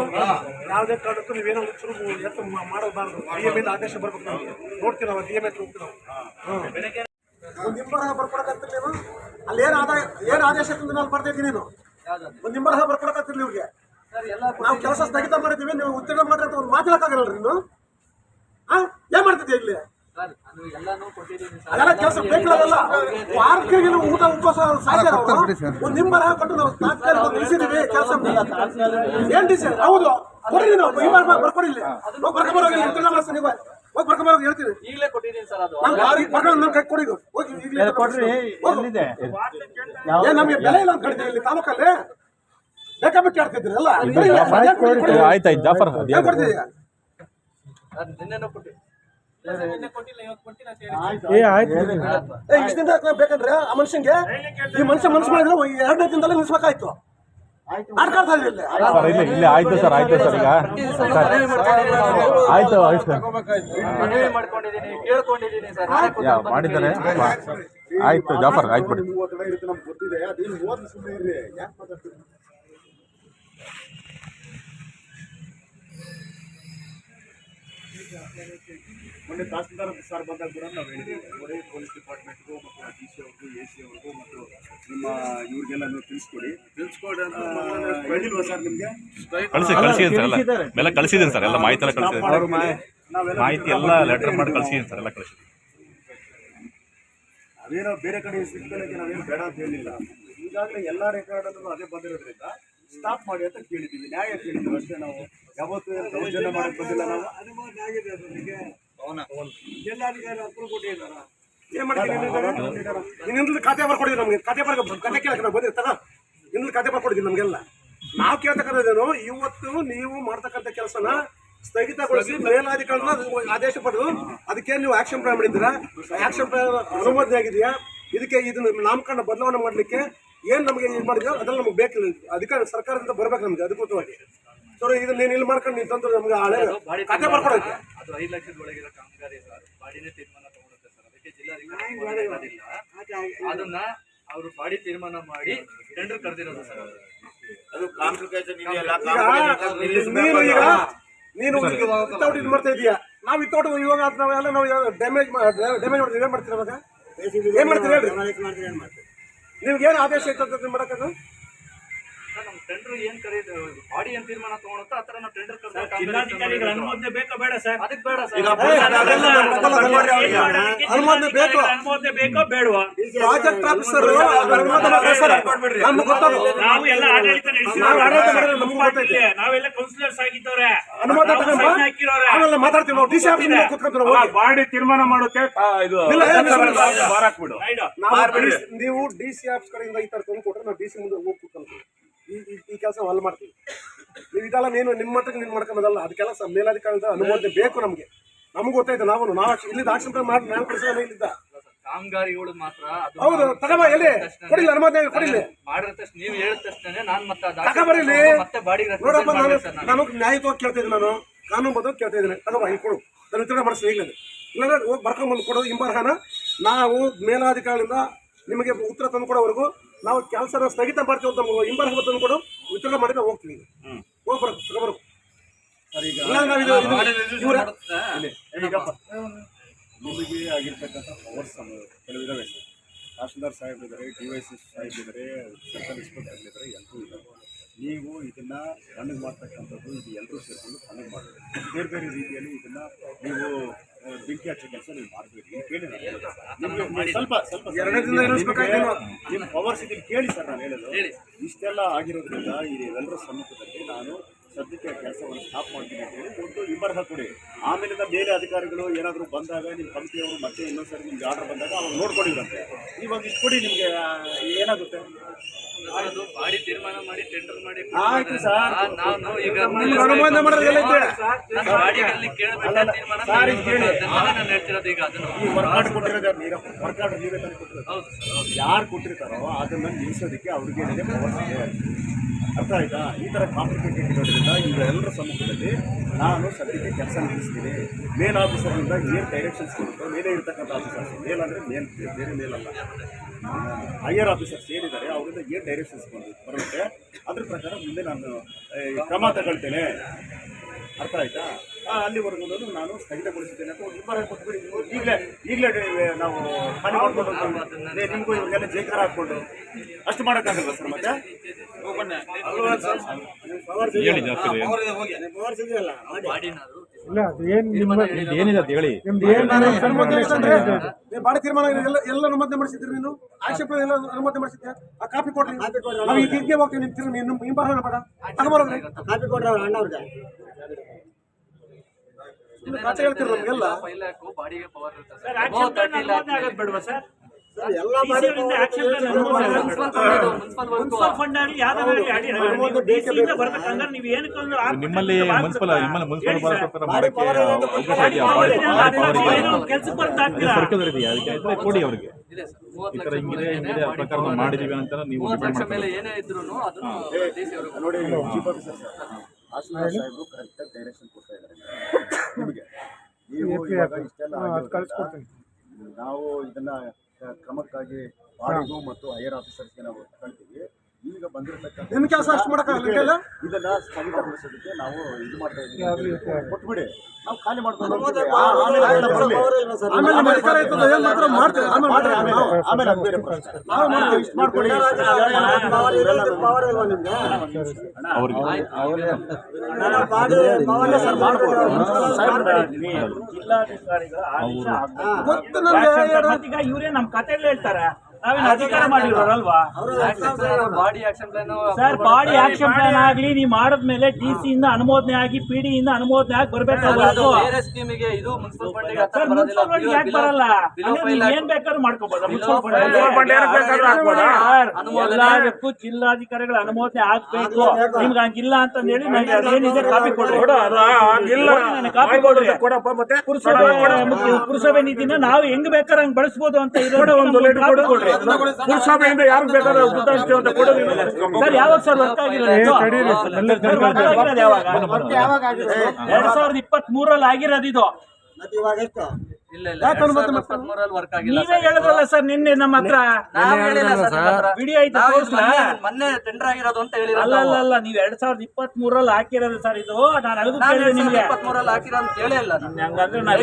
ಯಾವುದೇ ಕಾರಣಕ್ಕೂ ನೀವೇನೋ ಶುರು ಎತ್ತು ಮಾಡಬಾರ್ದು. DMA ಇಂದ ಆದೇಶ ಬರ್ಬೇಕು, ನಮಗೆ ನೋಡ್ತೀವಿ ನಾವು. DMA ಹೋಗ್ತೀವಿ ನಾವು. ಒಂದು ನಿಂಬರಹ ಬರ್ಕೊಡಕಂತಿಲ್ಲ ನೀನು, ಅಲ್ಲಿ ಏನು ಆದೇಶ ನಾನು ಬರ್ತಾ ಇದ್ದೀನಿ. ನೀನು ಒಂದು ನಿಂಬರಹ ಬರ್ಕೊಡಕಂತಿಲ್ಲ ಇವ್ರಿಗೆ. ನಾವು ಕೆಲಸ ಸ್ಥಗಿತ ಮಾಡಿದ್ದೀವಿ, ನೀವು ಉತ್ತೀರ್ಣ ಮಾಡ್ರಿ ಅಂತ ಒಂದು ಮಾತಾಡಕ್ಕಾಗಲ್ಲ ನೀನು. ಏನ್ ಮಾಡ್ತಿದ್ದೆ ಇಲ್ಲಿ? ಅದೆಲ್ಲ ಕೆಲಸ ಬೇಕಾಗಲ್ಲ. ವಾರಕ್ಕೆ ಊಟ ಉಪವಾಸ ಸಾಯ್ತಾರ. ಒಂದು ನಿಂಬರ ಕೊಟ್ಟು ನಾವು ತಾತ್ಕಾಲಿಕ ನಿಲ್ಲಿಸಿದೀವಿ ಕೆಲಸ. ಏನ್ ಡಿಸಿ? ಹೌದು, ಕೊಡ್ರಿ ನಾವು ಬರ್ಕೊಡಿ. ಇಲ್ಲಿ ನಾವು ಬರ್ಕೊಂಬರೋಗಿ ನೀವು ಹೋಗಿ ಬರ್ಕೊಂಬರೋಗಿ ಹೇಳ್ತೀವಿ. ಈಗಲೇ ಕೊಟ್ಟಿದ್ದೀನಿ ಸರ್, ಅದು ನನ್ನ ಕೈ ಕೊಡಿ ಹೋಗಿ. ನಮಗೆ ಬೆಲೆ ಇಲ್ಲ ಅಂತ ಕಡಿತೀವಿ ಇಲ್ಲಿ ತಾಲೂಕಲ್ಲಿ. ಬೇಕಾಬಿಟ್ಟು ಹೇಳ್ತಿದ್ರಿ ಎಲ್ಲ. ಆಯ್ತಾಯ್ತು ಜಾಫರ್, ಕೊಡ್ತೀವಿ. ಇಷ್ಟು ದಿನ ಬೇಕಂದ್ರೆ ಆ ಮನುಷ್ಯಂಗೆ, ಈ ಮನುಷ್ಯ ಮನಸ್ಸು ಮಾಡಿದ್ರೆ 2 ದಿನದಲ್ಲೇ ನಿಲ್ಸ್ಬೇಕಾಯ್ತು. ಆಡ್ಕೊಳ್ತಾ ಇದ್ರಿ ಇಲ್ಲಿ. ಆಯ್ತು ಸರ್, ಆಯ್ತು ಸರ್, ಈಗ ಆಯ್ತು ಮಾಡಿದ್ದಾರೆ. ಆಯ್ತು ಜಾಫರ್, ಆಯ್ತು ಬಿಡಿ. ನಮ್ಗೆ ಗೊತ್ತಿದೆ, ಅದೇನು ಓದಿ ಸುಮ್ಮನೆ ಇರ್ರಿ, ಯಾಕೆ ಮಾತಾಡ್ತೀರಿ? ಮೊನ್ನೆ ತಹಸೀಲ್ದಾರ್ ಸರ್ ಬಂದಾಗ ಕೂಡ ನಾವು ಹೇಳಿದ್ದೀವಿ, ಪೊಲೀಸ್ ಡಿಪಾರ್ಟ್ಮೆಂಟ್ಗೂ ಮತ್ತು DC ಅವ್ರಿಗೂ AC ಅವ್ರಿಗೂ ಮತ್ತು ನಿಮ್ಮ ಇವ್ರಿಗೆಲ್ಲ ತಿಳಿಸ್ಕೊಡಿ ಅಂತ ಹೇಳಿಲ್ವಾ ಸರ್ ನಿಮಗೆ? ಕಳಿಸಿದ್ದೀನಿ ಸರ್, ಎಲ್ಲ ಕಳಿಸಿದ್ದೀನಿ ಸರ್, ಎಲ್ಲ ಮಾಹಿತಿ ಎಲ್ಲ ಕಳಿಸಿದ್ದೀನಿ, ಮಾಹಿತಿ ಎಲ್ಲ ಲೆಟರ್ ಮಾಡಿ ಕಳಿಸಿದ್ದೀನಿ ಸರ್, ಎಲ್ಲ ಕಳಿಸಿದ್ದೀನಿ. ಅದೇನೋ ಬೇರೆ ಕಡೆ ಸಿಗ್ಕೊಳ್ಳೋಕ್ಕೆ ನಾವೇನು ಬೇಡ ಅಂತ ಹೇಳಿಲ್ಲ. ಈಗಾಗಲೇ ಎಲ್ಲ ರೆಕಾರ್ಡಲ್ಲೂ ಅದೇ ಬಂದಿರೋದ್ರಿಂದ ಸ್ಟಾಪ್ ಮಾಡಿ ಅಂತ ಕೇಳಿದ್ದೀವಿ, ನ್ಯಾಯ ಕೇಳಿದ್ದೀವಿ ಅಷ್ಟೇ. ನಾವು ಯಾವತ್ತೂ ದೌರ್ಜನ್ಯ ಮಾಡಕ್ಕೆ ಬಂದಿಲ್ಲ. ನಾವು ಏನ್ ಮಾಡ್ತೀವಿ? ಇನ್ನೊಂದು ಖಾತೆ ಬರ್ಕೊಡಿದ್ವಿ ನಮ್ಗೆ. ಖಾತೆ ಕೇಳಕ್ಕೆ ನಾವು ಬಂದಿರ್ತಾರ. ಇನ್ನೊಂದು ಖಾತೆ ಬರ್ಕೊಡಿದ್ವಿ ನಮಗೆಲ್ಲ. ನಾವು ಕೇಳ್ತಕ್ಕಂಥದ್ದೇನು, ಇವತ್ತು ನೀವು ಮಾಡ್ತಕ್ಕಂಥ ಕೆಲಸನ ಸ್ಥಗಿತಗೊಳಿಸಿ ಮೇಲಾಧಿಕಾರಿನ ಆದೇಶ ಪಡೆದು ಅದಕ್ಕೆ ನೀವು ಆಕ್ಷನ್ ಪ್ಲಾನ್ ಮಾಡಿದ್ದೀರಾ? ಆಕ್ಷನ್ ಪ್ಲಾನ್ ಅನುಮೋದನೆ ಆಗಿದೆಯಾ? ಇದಕ್ಕೆ ಇದನ್ನ ನಾಮಕರಣ ಬದಲಾವಣೆ ಮಾಡಲಿಕ್ಕೆ ಏನು ನಮಗೆ ಇದು ಮಾಡಿದ್ಯೋ ಅದೆಲ್ಲ ನಮ್ಗೆ ಬೇಕು. ಅಧಿಕಾರ ಸರ್ಕಾರದಿಂದ ಬರ್ಬೇಕು ನಮಗೆ ಅಧಿಕೃತವಾಗಿ. ಸೊ ಇದನ್ನ ನೀನು ಇಲ್ಲಿ ಮಾಡ್ಕೊಂಡು ನೀವು ತಂದ್ರೆ ನಮ್ಗೆ ಹಳೆ ಕತೆ ಬರ್ಕೊಡೋಕೆ ಅದು 5 ಲಕ್ಷದ ಒಳಗಿರೋ ಕಾಮಗಾರಿ ಸರ್, ಬಾಡಿನೇ ತೀರ್ಮಾನ ತಗೊಳುತ್ತೆ ಸರ್. ಅದಕ್ಕೆ ಜಿಲ್ಲಾಧಿಕಾರಿ ಅದನ್ನ ಅವರು ಬಾಡಿ ತೀರ್ಮಾನ ಮಾಡಿ ಟೆಂಡರ್ ಕರೆದಿರೋದು ಸರ್. ಅದು ಕಾಂಪ್ಲಿಕೇಶನ್ ಇದೆಯಲ್ಲ, ನೀನು ಈಗ ನೀನು ವಿತೌಟ್ ಇದು ಮಾಡ್ತಾ ಇದೀಯಾ. ನಾವು ವಿತೌಟ್ ಇವಾಗ ನಾವೆಲ್ಲ ನಾವು ಡ್ಯಾಮೇಜ್ ಮಾಡಿದ್ರೆ ಏನು ಮಾಡ್ತೀರ? ಅವಾಗ ಏನು ಮಾಡ್ತೀರಿ ಹೇಳ್ರಿ? ನಿಮ್ಗೆ ಏನು ಆದೇಶ ಐತೆ ಮಾಡೋಕ್ಕದು? ನಮ್ಮ ಟೆಂಡರ್ ಏನ್ ಕರೀದು ಬಾಡಿ ಏನ್ ತೀರ್ಮಾನ ತಗೊಳುತ್ತೋ ಆ ತರ ನಾವು ಟೆಂಡರ್ ಜಿಲ್ಲಾಧಿಕಾರಿಗಳ ಅನುಮೋದನೆ ಬೇಕಾ ಬೇಡ ಸರ್? ಅದಕ್ಕೆ ಬೇಡ ಸರ್. ಅನುಮೋದನೆ ಬೇಕು. ಅನುಮೋದನೆ ಬೇಕೋ ಬೇಡವಾ? ಪ್ರಾಜೆಕ್ಟ್ ಆಫೀಸರ್ ನಮ್ಗೆ ಗೊತ್ತಾಗ ನಾವು ಎಲ್ಲ ಆಡಳಿತ ನಡೆಸಿ ನಾವೆಲ್ಲ ಕೌನ್ಸಿಲರ್ಸ್ ಆಗಿದ್ದವ್ರೆ, ಅನುಮೋದನೆ ಹಾಕಿರೋರೆ. ಆಮೇಲೆ ಮಾತಾಡ್ತೀವಿ ನಾವು. ಡಿ ಸಿ ಆಫೀಸ್ ಕೂತ್ಕೊಂತೀವಿ. ಬಾಡಿ ತೀರ್ಮಾನ ಮಾಡೋಕೆ ಬಾರಾಕ್ಬಿಡು. ನೀವು ಡಿ ಸಿ ಆಫೀಸ್ ಕಡೆಯಿಂದ ಈ ತರ ತಂದು ಕೊಟ್ರೆ ನಾವು ಡಿ ಸಿ ಮುಂದೆ ಹೋಗಿ ಕೂತ್ಕೊಂತೀವಿ. ಈ ಕೆಲಸ ನಾವು ಮಾಡ್ತೀವಿ. ನೀವು ಇದೆಲ್ಲ ನೀನು ನಿಮ್ಮ ಮಟ್ಟಕ್ಕೆ ನೀನು ಮಾಡ್ಕೊಳ್ಳೋದಲ್ಲ. ಅದಕ್ಕೆಲ್ಲ ಮೇಲಾಧಿಕಾರಿಯಿಂದ ಅನುಮೋದನೆ ಬೇಕು ನಮಗೆ. ನಮ್ಗೆ ಗೊತ್ತಾಯ್ತು. ನಾವು ಇಲ್ಲಿದ್ದ ಆಕ್ಷನ್ ಮಾಡಿ ನಾನು ಕಳಿಸೋಣ ಇಲ್ಲಿದ್ದ ಕಾಮಗಾರಿಗಳು ಮಾತ್ರ ಹೌದು ತಗಬ ಎಲ್ಲಿ ಕೊಡಿಲ್ಲ ಅನುಮೋದನೆ ಕೊಡಿಲ್ಲ ಮಾಡಿದ ತಕ್ಷಣ ನೀವು ಹೇಳಿದ ತಕ್ಷಣ ನಾನು ತಗಬರಿಲಿ ಮತ್ತೆ ಬಾಡಿ ನೋಡಪ್ಪ. ನಾನು ನ್ಯಾಯವಾಗಿ ಕೇಳ್ತಾ ಇದ್ದೀನಿ. ನಾನು ಕಾನೂನು ಬದ್ಧ ಕೇಳ್ತಾ ಇದ್ದೀನಿ. ತಗಬ ಈಗ ಕೊಡು, ನಾನು ವಿತರಣೆ ಮಾಡಿಸ್ತೀನಿ ಈಗಲೇ. ಇಲ್ಲಾಂದ್ರೆ ಹೋಗಿ ಬರ್ಕೊಂಡ್ಬಂದು ಕೊಡೋ ಹಿಂಬರಹನ ನಾವು ಮೇಲಾಧಿಕಾರಿಯಿಂದ ನಿಮಗೆ ಉತ್ತರ ತಂದು ಕೊಡೋವರೆಗೂ ನಾವು ಕೆಲಸ ಸ್ಥಗಿತ ಮಾಡ್ತೀವಿ ಅಂತ ನಮ್ಗೆ ಹಿಂಬರಹ ತಂದು ಕೊಡು, ವಿತರಣೆ ಮಾಡಿ ನಾವು ಹೋಗ್ತೀವಿ. ಹೋಗ್ಬರೋದು ತಗೋಬರೋದು. ನಿಮಗೆ ಆಗಿರ್ತಕ್ಕಂಥ ಪವರ್ಸ್ ಕೆಲವಿದಾವೆ ಸರ್. ತಹಶೀಲ್ದಾರ್ ಸಾಹೇಬ್ ಇದ್ದಾರೆ, DYC ಸಾಹೇಬ್ ಇದ್ದಾರೆ, ಸರ್ಕಲ್ ಇನ್ಸ್ಪೆಕ್ಟರ್ ಇದ್ದಾರೆ, ಎಲ್ಲರೂ ಇದ್ದಾರೆ. ನೀವು ಇದನ್ನು ಕಣ್ಣಿಗೆ ಮಾಡ್ತಕ್ಕಂಥದ್ದು ಇದು ಎಲ್ಲರೂ ಸೇರಿಕೊಂಡು ಕಣ್ಣಿಗೆ ಮಾಡಬೇಕು. ಬೇರೆ ಬೇರೆ ರೀತಿಯಲ್ಲಿ ಇದನ್ನು ನೀವು ಬೆಂಕಿ ಹಚ್ಚೋ ಕೆಲಸ ನೀವು ಮಾಡಬೇಡಿ. ಕೇಳಿ ನಿಮಗೆ ಸ್ವಲ್ಪ ನಿಮ್ಮ ಪವರ್ಸ್ ಇದನ್ನು ಕೇಳಿ ಸರ್. ನಾನು ಹೇಳೋದು ಇಷ್ಟೆಲ್ಲ ಆಗಿರೋದ್ರಿಂದ ಇದೆಲ್ಲರ ಸಮ್ಮುಖದಲ್ಲಿ ನಾನು ಸದ್ಯಕ್ಕೆ ಕೆಲಸವನ್ನು ಸ್ಟಾಪ್ ಮಾಡ್ತೀನಿ ಅಂತ ಹೇಳಿ ಒಂದು ವಿಮರ್ಹ ಕೊಡಿ. ಆಮೇಲಿಂದ ಬೇರೆ ಅಧಿಕಾರಿಗಳು ಏನಾದರೂ ಬಂದಾಗ ನಿಮ್ಮ ಕಂಪ್ನಿಯವರು ಮತ್ತೆ ಇನ್ನೊಂದ್ಸರಿ ನಿಮ್ಗೆ ಆರ್ಡರ್ ಬಂದಾಗ ಅವಾಗ ನೋಡ್ಕೊಂಡಿರಂತೆ. ಇವಾಗ ಇಷ್ಟು ಕೊಡಿ, ನಿಮಗೆ ಏನಾಗುತ್ತೆ? ಬಾಡಿ ತೀರ್ಮಾನ ಮಾಡಿ ಟೆಂಡರ್ ಮಾಡಿ ಆಯ್ತು ಸರ್. ನಾನು ಈಗ ಅನುಮೋದನೆ ಮಾಡೋದು ಎಲ್ಲೈತೆ? ಬಾಡಿಯಲ್ಲಿ ಕೇಳಬೇಕು ತೀರ್ಮಾನ ನಾನು ಹೇಳ್ತಿರೋದು. ಈಗ ಅದನ್ನು ಈ ವರ್ಕ್ ಆರ್ಡರ್ ಕೊಟ್ಟಿರೋದು ವರ್ಕ್ ಆರ್ಡರ್ ನೀವೇ ತಂದು ಕೊಟ್ಟಿರೋದು. ಹೌದು ಸರ್. ಯಾರು ಕೊಟ್ಟಿರ್ತಾರೋ ಅದನ್ನು ನಿಲ್ಲಿಸೋದಕ್ಕೆ ಅವ್ರಿಗೆ ಪವರ್ಸ್ ಇದೆ. ಅರ್ಥ ಆಯ್ತಾ? ಈ ಥರ ಕಾಂಪ್ಲಿಕೇಟೆಡ್ ಇರೋದ್ರಿಂದ ಇವೆಲ್ಲರ ಸಮ್ಮುಖದಲ್ಲಿ ನಾನು ಸದ್ಯಕ್ಕೆ ಕೆಲಸ ನಿಲ್ಲಿಸ್ತೀನಿ. ಮೇಲ್ ಆಫೀಸರ್ನಿಂದ ಏನು ಡೈರೆಕ್ಷನ್ಸ್ ಕೊಡುತ್ತೋ, ಮೇಲೆ ಇರ್ತಕ್ಕಂಥ ಆಫೀಸರ್ಸ್, ಮೇಲ್ ಅಂದರೆ ಬೇರೆ ಮೇಲಲ್ಲ, ಹೈಯರ್ ಆಫೀಸರ್ಸ್ ಏನಿದ್ದಾರೆ ಅವರಿಂದ ಏನು ಡೈರೆಕ್ಷನ್ಸ್ ಬರುತ್ತೆ ಅದ್ರ ಪ್ರಕಾರ ಮುಂದೆ ನಾನು ಕ್ರಮ ತಗೊಳ್ತೇನೆ. ಅರ್ಥ ಆಯ್ತಾ? ಅಲ್ಲಿವರೆಗೂ ನಾನು ಸ್ಥಗಿತಗೊಳಿಸಿದ್ದೇನೆ ಅಂತ ಒಂದು ಇಬ್ಬರು ಕೊಟ್ಬಿಡಿ. ಈಗಲೇ ನಾವು ಖಾಲಿ ಮಾಡ್ಕೊಂಡು ನಿಮಗೂ ಇವ್ರಿಗೆಲ್ಲ ಜೇಕಾರ ಹಾಕ್ಕೊಂಡು ಅಷ್ಟು ಮಾಡೋಕ್ಕಾಗಲ್ವ ಸರ್? ಮತ್ತೆ ಏನಿದೆ ಅಂತ ಹೇಳಿ. ಬಾಡಿ ತೀರ್ಮಾನ ಎಲ್ಲ ಅನುಮೋದನೆ ಮಾಡಿಸಿದ್ರಿ. ನೀನು ಆಕ್ಷೇಪ ಎಲ್ಲ ಅನುಮೋದನೆ ಮಾಡಿಸಿದ್ಯಾ? ಆ ಕಾಪಿ ಕೊಡ್ರಿ. ನಾವು ಈಗ ಹಿಂಗೆ ಹೋಗ್ತೀವಿ. ನಿನ್ನ ಹಿಂಬಾರ ಬೇಡ ತಗೊಂಬರೋದ್ರಿ. ಕಾಪಿ ಕೊಡ್ರಿ ಅವ್ರ ಅಣ್ಣವ್ರಿಗೆ. ಕಥೆ ಹೇಳ್ತೀರಿ ನಮಗೆಲ್ಲ. ಬಾಡಿಗೆ ಪವರ್ ಇರುತ್ತೆ ಸರ್. ಆಕ್ಷನ್ ಅನುಮೋದನೆ ಆಗೋದು ಬೇಡವಾ ಸರ್? ಎಲ್ಲ ಮುನ್ಸಿಪಲ್ ಫಂಡ್ ಆಗಲಿ ಯಾವ್ದಾದ್ರು ನೀವು ಏನಕ್ಕೆ ನಿಮ್ಮಲ್ಲಿ ಮುನ್ಸಿಪಲ್ ಕೆಲ್ಸಕ್ಕೆ ಬರ್ತಾ ಸರ್ಕಲ್ ಇದೆಯಾ? ಅದಕ್ಕೆ ಕೊಡಿ ಅವರಿಗೆ. ಈ ಥರ ಹಿಂಗಿದೆ ಆ ಪ್ರಕಾರ ಮಾಡಿದೀವಿ ಅಂತ ನೀವು 30 ಲಕ್ಷ ಮೇಲೆ ಏನೇ ಇದ್ರು ಅದನ್ನು ನೋಡಿ. ಚೀಫ್ ಆಫೀಸರ್ ತಹಶೀಲ್ದಾರ್ ಸಾಹೇಬರು ಕರೆಕ್ಟಾಗಿ ಡೈರೆಕ್ಷನ್ ಕೊಡ್ತಾ ಇದ್ದಾರೆ ನಿಮಗೆ. ನೀವು ಇವಾಗ ಇಷ್ಟೆಲ್ಲ ಆಗಿರೋದ್ರಿಂದ ನಾವು ಇದನ್ನ ಕ್ರಮಕ್ಕಾಗಿ ಬಾಡಿಗೂ ಮತ್ತು ಹೈಯರ್ ಆಫೀಸರ್ಸ್ಗೆ ನಾವು ತಗೊಳ್ತೀವಿ. ಈಗ ಬಂದಿರತಕ್ಕಂಥ ನಿನ್ನ ಕೆಲಸ ಅಷ್ಟು ಮಾಡೋಕ್ಕಾಗಲ್ಲ. ಇದನ್ನ ಸ್ಥಗಿತಗೊಳಿಸೋದಕ್ಕೆ ನಾವು ಇದು ಮಾಡ್ತಾ ಇದ್ದೀವಿ. ಕೊಟ್ಬಿಡಿ, ನಾವು ಖಾಲಿ ಮಾಡ್ಕೊಂಡು ಆಮೇಲೆ ಅದು ಬೇರೆ ಪ್ರಶ್ನೆ. ನಾವು ಇಷ್ಟು ಮಾಡ್ಕೊಳ್ಳಿ. ಜಿಲ್ಲಾಧಿಕಾರಿಗಳ ಇವ್ರೇ ನಮ್ ಕಥೆಯಲ್ಲಿ ಹೇಳ್ತಾರೆ. ನಾವೇನು ಅಧಿಕಾರ ಮಾಡಿರೋರಲ್ವಾ body action plan sir? Body action plan ಆಗ್ಲಿ ನೀವು ಮಾಡಿದ್ಮೇಲೆ DC ಇಂದ ಅನುಮೋದನೆ ಆಗಿ PD ಇಂದ ಅನುಮೋದನೆ ಆಗಿ ಬರ್ಬೇಕಾದ್ರು ಬೇರೆ ಸ್ಕೀಮಿಗೆ ಇದು ಮುನ್ಸಿಪಲ್ ಫಂಡಿಗೆ ಸರ್ ಮುನ್ಸಿಪಲ್ ಫಂಡ್ ಯಾಕೆ ಬರಲ್ಲ? ಅಂದ್ರೆ ನೀವು ಏನ್ ಬೇಕಾದ್ರೂ ಮಾಡ್ಕೋಬಹುದು ಮುನ್ಸಿಪಲ್ ಫಂಡ್. ಎಲ್ಲದಕ್ಕೂ ಜಿಲ್ಲಾಧಿಕಾರಿಗಳ ಅನುಮೋದನೆ ಆಗ್ಬೇಕು. ನಿಮ್ಗೆ ಹಂಗಿಲ್ಲ ಅಂತ ಹೇಳಿ ನನಗೆ ಅದೇನಿದೆ ಕಾಪಿ ಕೊಡ್ರಿ, ನನಗೆ ಕಾಪಿ ಕೊಡ್ರಿ. ಪುರಸಭೆ ನಿಧಿನ ನಾವು ಹೆಂಗ್ ಬೇಕಾದ್ರೆ ಹಂಗ್ ಬಳಸ್ಬೋದು ಅಂತ ಇರೋ ಒಂದು ಕಾಪಿ ಕೊಡ್ರಿ. ಪುರಸಭೆಯಿಂದ ಯಾರು ಬೇಕಾದ್ರೆ ಅಂತ ಕೊಡೋದಿಲ್ಲ ಸರ್. ಯಾವಾಗ ಸರ್ ವರ್ಕ್ ಆಗಿರೋದು? ವರ್ಕ್ ಆಗಿರೋದು ಯಾವಾಗ? 2023 ಆಗಿರೋದು ಇದು. ವರ್ಕ್ ಆಗಿಲ್ಲ. ನೀವೇ ಹೇಳಿದ್ರಲ್ಲ ಸರ್ ನಿನ್ನೆ ನಮ್ಮ ಹತ್ರ ವಿಡಿಯೋ ಐತೆ ತೋರಿಸ್ಲಾ? ಮೊನ್ನೆ ಟೆಂಡರ್ ಆಗಿರೋದು ಅಂತ ಹೇಳಿರೋ. ಅಲ್ಲ ನೀವು 2023 ಹಾಕಿರೋದು ಸರ್ ಇದು. ನಾನು ಅದಕ್ಕೂ ಕೇಳಿದೆ ನಿಮ್ಗೆ 2023 ಹಾಕಿರೋ ಅಂತ ಹೇಳೇ ಇಲ್ಲ ನಾನು. ಹಂಗಂದ್ರೆ ನಾವು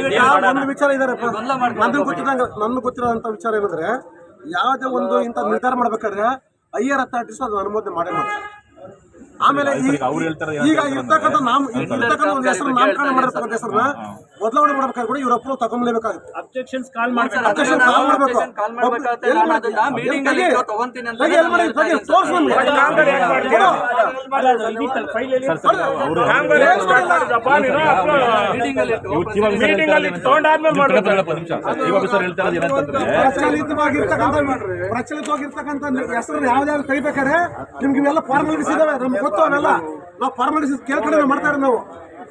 ಒಂದು ವಿಚಾರ ಇದಾರೆ ನನ್ಗೆ ಗೊತ್ತಿರೋಂಥ ವಿಚಾರ ಏನಂದ್ರೆ, ಯಾವುದೇ ಒಂದು ಇಂಥ ನಿರ್ಧಾರ ಮಾಡ್ಬೇಕಾದ್ರೆ ಹೈಯರ್ ಅಥಾರಿಟೀಸ್ ಅದು ಅನುಮೋದನೆ ಮಾಡೇ ಮಾಡ್ತಾರೆ. ಆಮೇಲೆ ಈಗ ಇರ್ತಕ್ಕಂಥ ಒಂದು ಹೆಸರು ನಾಮಕರಣ ಮಾಡಿರ್ತಕ್ಕಂಥ ಹೆಸರನ್ನ ಬದಲಾವಣೆ ಮಾಡ್ಬೇಕಾದ್ರೆ ಕೂಡ ಇವ್ರ ಅಪ್ರೂವ್ ತಗೊಂಡ್ಲೇಬೇಕಾಗುತ್ತೆ. ಅಬ್ಜೆಕ್ಷನ್ಸ್ ಕಾಲ್ ಮಾಡ್ಬೇಕು. ಮೀಟಿಂಗ್ ಅಲ್ಲಿ ತಗೊಂತೀನಿ ಅಂತ ಪ್ರಚಲಿತವಾಗಿರ್ತಕ್ಕಂಥ ಹೆಸರು ಯಾವ್ದಾದ್ರು ಕೈಬೇಕಾದ್ರೆ ನಿಮ್ಗೆ ಇವೆಲ್ಲ ಫಾರ್ಮಾಲಿಟೀಸ್ ಇದಾವೆ, ನಮ್ಗೆ ಗೊತ್ತು ಅವೆಲ್ಲ. ನಾವು ಫಾರ್ಮಾಲಿಟೀಸ್ ಕೇಳ್ಕೊಂಡೆ ಮಾಡ್ತಾರೆ. ನಾವು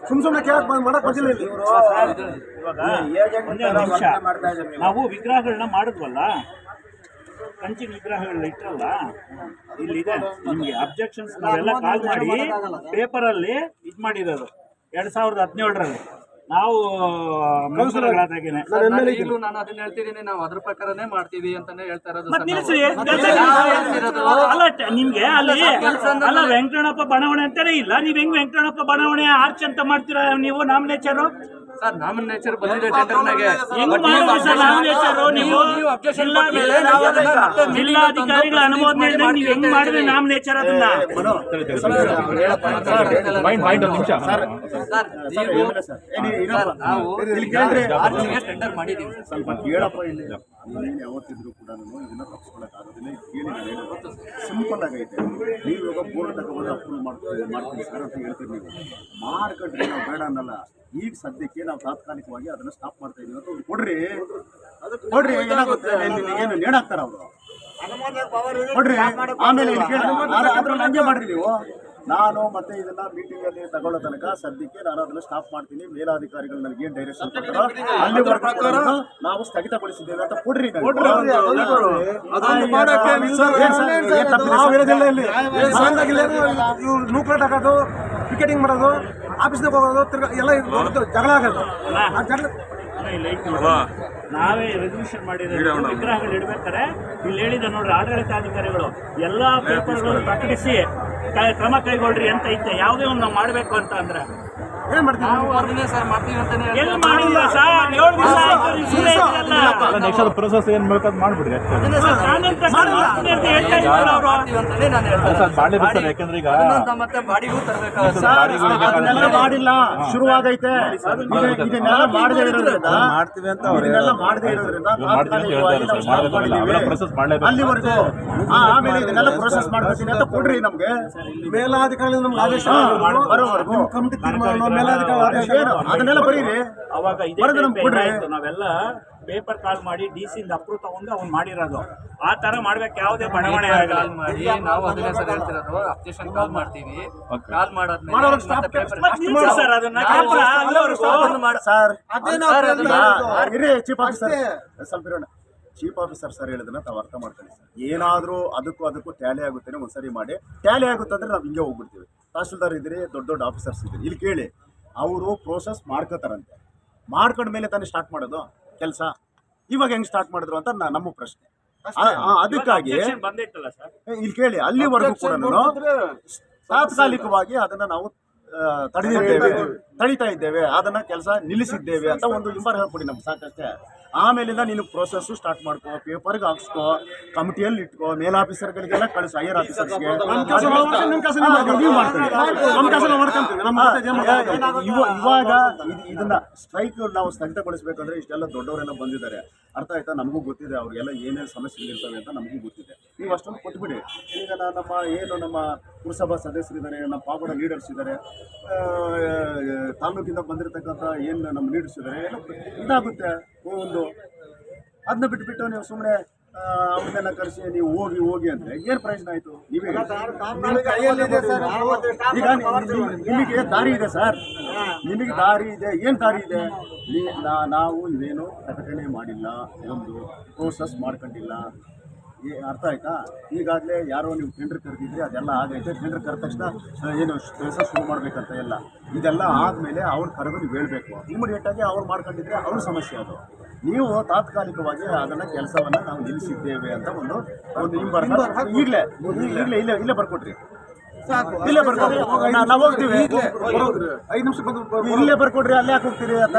ಸುಮ್ನೆ ಕೇಳಕ್ ಮಾಡಕ್ ಬಂದಿಲ್ಲ ಇಲ್ಲಿ. ನಾವು ವಿಗ್ರಹಗಳನ್ನ ಮಾಡಿದ್ವಲ್ಲ, ಕಂಚಿನ ವಿಗ್ರಹಗಳನ್ನ ಇಟ್ಟರಲ್ಲ, ಇಲ್ಲಿದೆ ನಿಮ್ಗೆ ಅಬ್ಜೆಕ್ಷನ್ಸ್ ನಾವೆಲ್ಲ ಕಾಲ್ ಮಾಡಿ ಪೇಪರ್ ಅಲ್ಲಿ ಇದ್ ಮಾಡಿರೋದು 2017ರಲ್ಲಿ ನಾವು ಕೌನ್ಸಿಲರ್ಗಳಾದಾಗೇನೆ. ಈಗಲೂ ನಾನು ಅದನ್ನ ಹೇಳ್ತಿದ್ದೀನಿ, ನಾವು ಅದ್ರ ಪ್ರಕಾರನೇ ಮಾಡ್ತೀವಿ ಅಂತಾನೆ ಹೇಳ್ತಾ ಇರೋದು. ಅಲ್ಲ ನಿಮ್ಗೆ ಅಲ್ಲಿ ಅಲ್ಲ ವೆಂಕಟರಮಣಪ್ಪ ಬಣಾವಣೆ ಅಂತಾನೆ ಇಲ್ಲ. ನೀವ್ ಹೆಂಗ್ ವೆಂಕಟರಮಣಪ್ಪ ಬಣಾವಣೆ ಆರ್ಚ್ ಅಂತ ಮಾಡ್ತೀರಾ ನೀವು? ನಾಮಿನೇಚರ್ ಸರ್ ನಾಮಿನೇಚರ್ ಬಂದಿದೆ ಟೆಂಡರ್ನಾಗೆ. ಜಿಲ್ಲಾಧಿಕಾರಿಗಳ ಅನುಮೋದನೆ ನೀವು ಹೆಂಗ್ ಮಾಡಿದ್ರೆ ನಾಮಿನೇಚರ್ ಅದನ್ನ ಟೆಂಡರ್ ಮಾಡಿದೀವಿ. ಸ್ವಲ್ಪ ಕೇಳಪ್ಪ ಇಲ್ಲಿ. ನೀನು ಯಾವತ್ತಿದ್ರು ಕೂಡ ಇದನ್ನ ತಪ್ಪಿಸ್ಕೊಳಕ್ಕಾಗೋದಿಲ್ಲ. ಕೇಳಿ ನಾನು ಹೇಳೋದು ಸಿಂಪಲ್ ಆಗೈತೆ. ನೀವು ಇವಾಗ ಬೋರ್ಡ್ ತಗೊಂಡು ಅಪ್ರೂವ್ ಮಾಡ್ತೀನಿ ಸರ್ ಅಂತ ಹೇಳ್ತೀರಿ. ನೀವು ಮಾಡ್ಕೊಟ್ರಿ, ನಾವು ಬೇಡ ಅನ್ನಲ್ಲ. ಈಗ ಸದ್ಯಕ್ಕೆ ನಾವು ತಾತ್ಕಾಲಿಕವಾಗಿ ಅದನ್ನ ಸ್ಟಾಪ್ ಮಾಡ್ತಾ ಇದೀವಿ ಅಂತ ಕೊಡ್ರಿ. ಏನಾಗುತ್ತೆ, ಏನು ನೇಣಾಕ್ತಾರ ಅವರು ಕೊಡ್ರಿ. ಆಮೇಲೆ ಅದ್ರಲ್ಲಿ ಹಂಗೆ ಮಾಡ್ರಿ ನೀವು. ನಾನು ಮತ್ತೆ ಇದನ್ನ ಮೀಟಿಂಗ್ ಅಲ್ಲಿ ತಗೊಳ್ಳೋ ತನಕ ಸದ್ಯಕ್ಕೆ ನಾನು ಅದನ್ನ ಸ್ಟಾಪ್ ಮಾಡ್ತೀನಿ. ಮೇಲಾಧಿಕಾರಿಗಳು ನನಗೆ ಏನ್ ಡೈರೆಕ್ಷನ್ ಕೊಡ್ತಾರೋ ಅಲ್ಲಿವರೆಗೂ ನಾವು ಸ್ಥಗಿತಗೊಳಿಸಿದ್ದೇವೆ ಅಂತ ಕೊಡ್ರಿ. ನೂಕ್ಲೇಟ್ ಹಾಕೋದು, ಪಿಕೆಟಿಂಗ್ ಮಾಡೋದು, ಆಫೀಸ್ನಾಗ ಹೋಗೋದು, ತಿರ್ಗಾ ಎಲ್ಲ ಜಗಳ ಆಗೋದು. ಆ ಜಗಳ ನಾವೇ ರೆಸಲ್ಯೂಷನ್ ಮಾಡಿರೋದು. ವಿಗ್ರಹಗಳು ಇಡ್ಬೇಕಾರೆ ಇಲ್ಲಿ ಹೇಳಿದ ನೋಡ್ರಿ ಆಡಳಿತಾಧಿಕಾರಿಗಳು ಎಲ್ಲಾ ಪೇಪರ್ಗಳನ್ನು ಪ್ರಕಟಿಸಿ ಕ್ರಮ ಕೈಗೊಳ್ರಿ ಅಂತ ಐತೆ. ಯಾವುದೇ ಒಂದು ನಾವು ಮಾಡ್ಬೇಕು ಅಂತ ಅಂದ್ರೆ ಏನ್ ಮಾಡ್ತೀವಿ? ನಾವು ಅದನ್ನೇ ಸರ್ ಮಾಡ್ತೀವಿ ಅಂತಾನೆ ಎಲ್ಲಿ ಮಾಡಿಲ್ಲ ಸರ್. 7 ದಿವಸ ಆಯ್ತು ನೀವು ಸುಮ್ಮನೆ ಇದ್ದೀರಲ್ಲ. ನೆಕ್ಸ್ಟ್ ಪ್ರೊಸೆಸ್ ಏನ್ ಬೇಕಾದ್ ಮಾಡ್ಬಿಡ್ರಿ ಅಷ್ಟೇ. ಕಾನೂನು ಪ್ರಕಾರ ಮಾಡ್ತೀನಿ ಅಂತ ಹೇಳ್ತಾ ಇದ್ದಾರೆ ಅವರು. ಅಂತಾನೆ ನಾನು ಹೇಳ್ತೀನಿ. ಮಾಡಲೇಬೇಕು ಸರ್, ಯಾಕಂದ್ರೆ ಈಗ ಮತ್ತೆ ಬಾಡಿಗೂ ತರಬೇಕಾಗುತ್ತೆ. ಅದನ್ನೆಲ್ಲ ಮಾಡಿಲ್ಲ, ಶುರುವಾಗೈತೆ. ಇದನ್ನೆಲ್ಲ ಮಾಡದೇ ಇರೋದ್ರಿಂದ ಮಾಡ್ತೀವಿ ಅಂತ ಅವರೆಲ್ಲ ಮಾಡದೇ ಇರೋದ್ರಿಂದ ಪ್ರೊಸೆಸ್ ಮಾಡಲೇಬೇಕು ಅಲ್ಲಿವರೆಗೂ. ಆಮೇಲೆ ಇದನ್ನೆಲ್ಲ ಪ್ರೊಸೆಸ್ ಮಾಡ್ಕೊತೀನಿ ಅಂತ ಕೊಡ್ರಿ ನಮ್ಗೆ. ಮೇಲಾಧಿಕಾರಿ ನಮ್ಗೆ ಆದೇಶ ಬರೋವರೆಗೂ ಕಮಿಟಿ ತೀರ್ಮಾನ ಮೇಲಾಧಿಕಾರಿ ಆದೇಶ ಅದನ್ನೆಲ್ಲ ಬರೀರಿ. ಅವಾಗ ಇದೇ ನಾವೆಲ್ಲ ಪೇಪರ್ ಕಾಲ್ ಮಾಡಿ DC ಇಂದ ಅಪ್ರೂವ್ ತಗೊಂಡು ಅವ್ನು ಮಾಡಿರೋದು. ಆ ತರ ಮಾಡ್ಬೇಕು. ಯಾವುದೇ ಬಡಾವಣೆ ಕಾಲ್ ಮಾಡಿ ನಾವು ಅದನ್ನೇ ಸರ್ ಹೇಳ್ತಿರೋದು. ಅಬ್ಜೆಕ್ಷನ್ ಕಾಲ್ ಮಾಡ್ತೀವಿ. ಕಾಲ್ ಮಾಡಾದ್ಮೇಲೆ ಸರ್ ಅದನ್ನ ಚೀಫ್ ಆಫೀಸರ್ ಸ್ವಲ್ಪ ಇರೋಣ. ಚೀಫ್ ಆಫೀಸರ್ ಸರ್ ಹೇಳಿದ್ರೆ ತಾವು ಅರ್ಥ ಮಾಡ್ಕೊಳ್ಳಿ ಸರ್. ಏನಾದರೂ ಅದಕ್ಕೂ ಟ್ಯಾಲಿ ಆಗುತ್ತೇನೆ ಒಂದ್ಸರಿ ಮಾಡಿ. ಟ್ಯಾಲಿ ಆಗುತ್ತೆ ಅಂದ್ರೆ ನಾವು ಹಿಂಗೆ ಹೋಗ್ಬಿಡ್ತೀವಿ. ತಹಸೀಲ್ದಾರ್ ಇದ್ದೀರಿ, ದೊಡ್ಡ ಆಫೀಸರ್ಸ್ ಇದ್ದೀರಿ, ಇಲ್ಲಿ ಕೇಳಿ. ಅವರು ಪ್ರೋಸೆಸ್ ಮಾಡ್ಕೋತಾರಂತೆ. ಮಾಡ್ಕೊಂಡ್ಮೇಲೆ ತಾನೇ ಸ್ಟಾರ್ಟ್ ಮಾಡೋದು ಕೆಲಸ. ಇವಾಗ ಹೆಂಗ್ ಸ್ಟಾರ್ಟ್ ಮಾಡಿದ್ರು ಅಂತ ನಮ್ಮ ಪ್ರಶ್ನೆ. ಅದಕ್ಕಾಗಿ ಬಂದಿತ್ತಲ್ಲ ಸರ್, ಇಲ್ಲಿ ಕೇಳಿ. ಅಲ್ಲಿವರೆಗೂ ಕೂಡ ತಾತ್ಕಾಲಿಕವಾಗಿ ಅದನ್ನ ನಾವು ತಡೆದಿದ್ದೇವೆ. ತಳಿತಾ ಇದ್ದೇವೆ, ಅದನ್ನು ಕೆಲಸ ನಿಲ್ಲಿಸಿದ್ದೇವೆ ಅಂತ ಒಂದು ಇಂಬರ್ ಹೇಳ್ಕೊಡಿ ನಮ್ಗೆ ಸಾಕಷ್ಟೇ. ಆಮೇಲಿಂದ ನೀನು ಪ್ರೋಸೆಸ್ಸು ಸ್ಟಾರ್ಟ್ ಮಾಡ್ಕೋ, ಪೇಪರ್ಗೆ ಹಾಕ್ಸ್ಕೋ, ಕಮಿಟಿಯಲ್ಲಿ ಇಟ್ಕೋ, ಮೇಲ್ ಆಫೀಸರ್ಗಳಿಗೆಲ್ಲ ಕಳಿಸು, ಹೈಯರ್ ಆಫೀಸರ್ಸ್ಗೆ. ಇವಾಗ ಇದನ್ನ ಸ್ಟ್ರೈಕ್ ನಾವು ಸ್ಥಗಿತಗೊಳಿಸಬೇಕಂದ್ರೆ ಇಷ್ಟೆಲ್ಲ ದೊಡ್ಡವರೆಲ್ಲ ಬಂದಿದ್ದಾರೆ, ಅರ್ಥ ಆಯ್ತಾ? ನಮಗೂ ಗೊತ್ತಿದೆ ಅವ್ರಿಗೆಲ್ಲ ಏನೇನು ಸಮಸ್ಯೆಗಳಿರ್ತವೆ ಅಂತ ನಮಗೂ ಗೊತ್ತಿದೆ. ನೀವು ಅಷ್ಟೊಂದು ಕೊಟ್ಬಿಡಿ. ಈಗ ನಮ್ಮ ಪುರಸಭಾ ಸದಸ್ಯರಿದ್ದಾರೆ, ನಮ್ಮ ಪಾವಗಡ ಲೀಡರ್ಸ್ ಇದ್ದಾರೆ, ತಾಲೂಕಿಂದ ಬಂದಿರತಕ್ಕಂಥ ಏನು ನಮ್ಮ ಲೀಡರ್ಸ್ ಇದ್ದಾರೆ, ಎಲ್ಲ ಇದಾಗುತ್ತೆ ಒಂದು. ಅದನ್ನ ಬಿಟ್ಬಿಟ್ಟು ನೀವು ಸುಮ್ಮನೆ ಅವ್ರನ್ನೆಲ್ಲ ಕರೆಸಿ ನೀವು ಹೋಗಿ ಅಂದರೆ ಏನು ಪ್ರಯೋಜನ ಆಯಿತು? ನೀವೇ ಈಗ ನಿಮಗೆ ದಾರಿ ಇದೆ ಸರ್, ನಿಮಗೆ ದಾರಿ ಇದೆ. ಏನು ದಾರಿ ಇದೆ? ನಾವು ಇದೇನು ಪ್ರಕಟಣೆ ಮಾಡಿಲ್ಲ, ಒಂದು ಪ್ರೋಸೆಸ್ ಮಾಡ್ಕೊಂಡಿಲ್ಲ, ಅರ್ಥ ಆಯ್ತಾ? ಈಗಾಗಲೇ ಯಾರೋ ನೀವು ಟೆಂಡರ್ ಕರೆದಿದ್ರಿ, ಅದೆಲ್ಲ ಆಗೈತೆ. ಟೆಂಡರ್ ಕರೆದ ತಕ್ಷಣ ಏನು ಕೆಲಸ ಶುರು ಮಾಡಬೇಕಂತ ಎಲ್ಲ ಇದೆಲ್ಲ ಆದಮೇಲೆ ಅವ್ರು ಕರೆದು ನೀವು ಹೇಳಬೇಕು. ಇಮಿಡಿಯೇಟಾಗಿ ಅವ್ರು ಮಾಡ್ಕೊಂಡಿದ್ರೆ ಅವ್ರ ಸಮಸ್ಯೆ ಅದು. ನೀವು ತಾತ್ಕಾಲಿಕವಾಗಿ ಅದನ್ನು ಕೆಲಸವನ್ನು ನಾವು ನಿಲ್ಲಿಸಿದ್ದೇವೆ ಅಂತ ಒಂದು ಈಗಲೇ ಇಲ್ಲೇ ಬರ್ಕೊಟ್ರಿ, ಇಲ್ಲೇ ಬರ್ಕೊಡ್ರಿ, ನಾವು ಹೋಗ್ತೀವಿ. 5 ನಿಮಿಷ ಇಲ್ಲೇ ಬರ್ಕೊಡ್ರಿ, ಅಲ್ಲೇ ಯಾಕೆ ಹೋಗ್ತೀರಿ ಅಂತ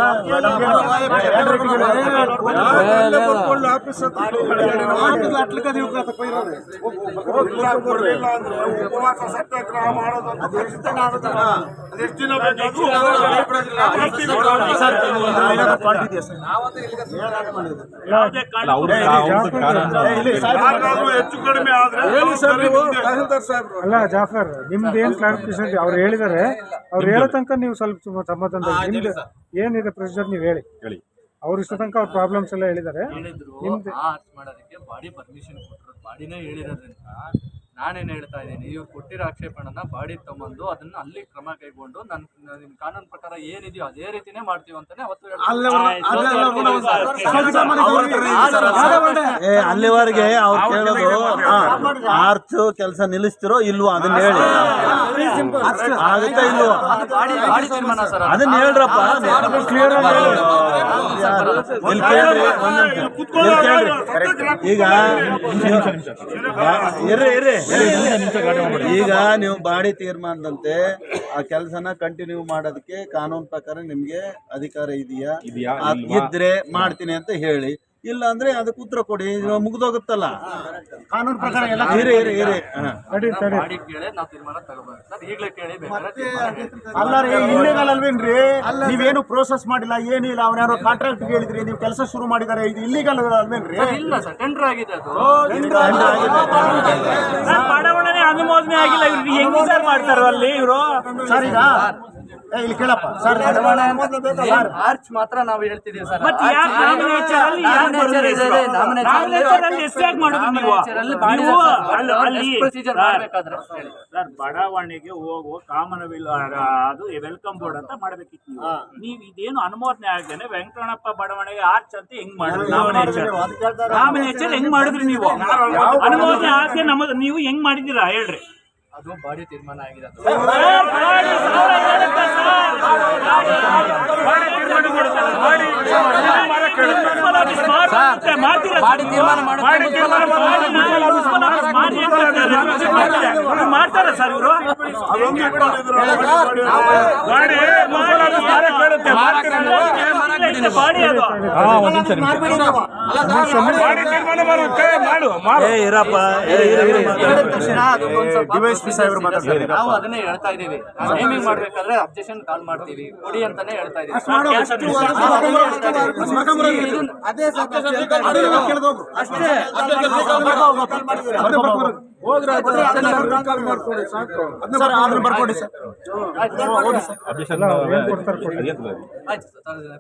ಅಲ್ಲ ಜಾಫರ್, ನಿಮ್ದು ಏನು ಕ್ಲಾರಿಫಿಕೇಶನ್ ಅವ್ರು ಹೇಳಿದ್ದಾರೆ, ಅವ್ರು ಹೇಳೋ ತನಕ ನೀವು ಸ್ವಲ್ಪ ಸಮಾಧಾನ. ನಿಮ್ದು ಏನಿದೆ ಪ್ರೊಸೀಜರ್ ನೀವು ಹೇಳಿ. ಅವ್ರು ಇಷ್ಟ ತನಕ ಅವ್ರ ಪ್ರಾಬ್ಲಮ್ಸ್ ಎಲ್ಲ ಹೇಳಿದ್ದಾರೆ. ನಿಮ್ದು ಮಾಡೋದಕ್ಕೆ ಬಾಡಿ ಪರ್ಮಿಷನ್ ಕೊಟ್ಟರು, ಬಾಡಿನೇ ಹೇಳಿರೋದ್ರಿಂದ ನಾನೇನು ಹೇಳ್ತಾ ಇದ್ದೀನಿ, ಇವ್ರು ಕೊಟ್ಟಿರೋ ಆಕ್ಷೇಪಣೆನ ಬಾಡಿ ತಗೊಂಡು ಅದನ್ನ ಅಲ್ಲಿ ಕ್ರಮ ಕೈಗೊಂಡು ನಿಮ್ಮ ಕಾನೂನು ಪ್ರಕಾರ ಏನಿದೆಯೋ ಅದೇ ರೀತಿನೇ ಮಾಡ್ತೀವಿ ಅಂತಾನೆ ಅವತ್ತು ಅಲ್ಲಿವರೆಗೆ ಅವ್ರು ಕೇಳೋದು ಆರ್ಚ್ ಕೆಲಸ ನಿಲ್ಲಿಸ್ತಿರೋ ಇಲ್ವೋ ಅದನ್ನ ಹೇಳಿ. ಆಗುತ್ತಾ ಇಲ್ವೋ ಅದನ್ನ ಹೇಳ್ರಪ್ಪ. ಈಗ ಈಗ ನೀವು ಬಾಡಿ ತೀರ್ಮಾನದಂತೆ ಆ ಕೆಲಸನ ಕಂಟಿನ್ಯೂ ಮಾಡೋದಕ್ಕೆ ಕಾನೂನು ಪ್ರಕಾರ ನಿಮ್ಗೆ ಅಧಿಕಾರ ಇದೆಯಾ? ಇದ್ರೆ ಮಾಡ್ತೀನಿ ಅಂತ ಹೇಳಿ, ಇಲ್ಲ ಅಂದ್ರೆ ಅದಕ್ಕೆ ಉತ್ತರ ಕೊಡಿ, ಮುಗ್ದೋಗುತ್ತಲ್ಲ ಕಾನೂನು ಪ್ರಕಾರ ಎಲ್ಲ. ಅಲ್ಲ ರೀ, ಇಲ್ಲಿಗಲ್ ಅಲ್ವೇನ್ರಿ? ನೀವೇನು ಪ್ರೋಸೆಸ್ ಮಾಡಿಲ್ಲ, ಏನಿಲ್ಲ. ಅವ್ರ್ಯಾರೋ ಕಾಂಟ್ರಾಕ್ಟ್ ಹೇಳಿದ್ರಿ, ನೀವು ಕೆಲಸ ಶುರು ಮಾಡಿದ್ದಾರೆ, ಇದು ಇಲ್ಲಿಗಲ್ ಅಲ್ವೇನ್ರಿ? ಇಲ್ಲ ಸರ್, ಟೆಂಡರ್ ಆಗಿದೆ ಅದು. ಬಡಾವಣೆ ಅನುಮೋದನೆ ಆಗಿಲ್ಲ. ಇವ್ರು ಹೆಂಗ್ ಸರ್ ಮಾಡ್ತಾರೋ ಅಲ್ಲಿ ಇವರು? ಸರ್ ಈಗ ಇಲ್ಲಿ ಕೇಳಪ್ಪ ಸರ್, ಆರ್ಚ್ ಮಾತ್ರ ನಾವು ಹೇಳ್ತಿದೀವಿ ಸರ್. ಬಡಾವಣೆಗೆ ಹೋಗುವ ಕಾಮನವಿಲ್ಲ, ಅದು ವೆಲ್ಕಮ್ ಬೋರ್ಡ್ ಅಂತ ಮಾಡ್ಬೇಕಿತ್ತು. ನೀವು ಇದೇನು ಅನುಮೋದನೆ ಆಗದೇನೆ ವೆಂಕಟರಮಣಪ್ಪ ಬಡಾವಣೆಗೆ ಆರ್ಚ್ ಅಂತ ಹೆಂಗ್ ಮಾಡಿದ್ರಿ? ನಾಮಿನೇಚರ್ ಹೆಂಗ್ ಮಾಡಿದ್ರಿ ನೀವು? ಅನುಮೋದನೆ ಆಗದೆ ನಮ್ಮದು ನೀವು ಹೆಂಗ್ ಮಾಡಿದ್ದೀರಾ ಹೇಳ್ರಿ? ಅದು ಬಾಡಿ ತೀರ್ಮಾನ ಆಗಿದೆ. ಮಾಡ್ತಾರ ಸರ್ ಇವರು? ನಾವು ಅದನ್ನೇ ಹೇಳ್ತಾ ಇದೀವಿ. ನೇಮಿಂಗ್ ಮಾಡ್ಬೇಕಾದ್ರೆ ಅಬ್ಜೆಕ್ಷನ್ ಕಾಲ್ ಮಾಡ್ತೀವಿ, ಕೊಡಿ ಅಂತಾನೆ ಹೇಳ್ತಾ ಇದೀವಿ.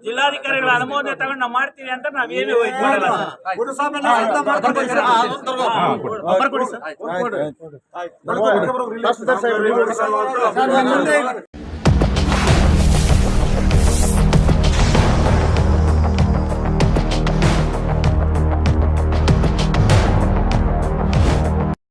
ಜಿಲ್ಲಾಧಿಕಾರಿಗಳ ಅನುಮೋದನೆ ತಗೊಂಡು ನಾವು ಮಾಡ್ತೀವಿ ಅಂತ ನಾವೇನು ಮಾಡಲ್ಲ.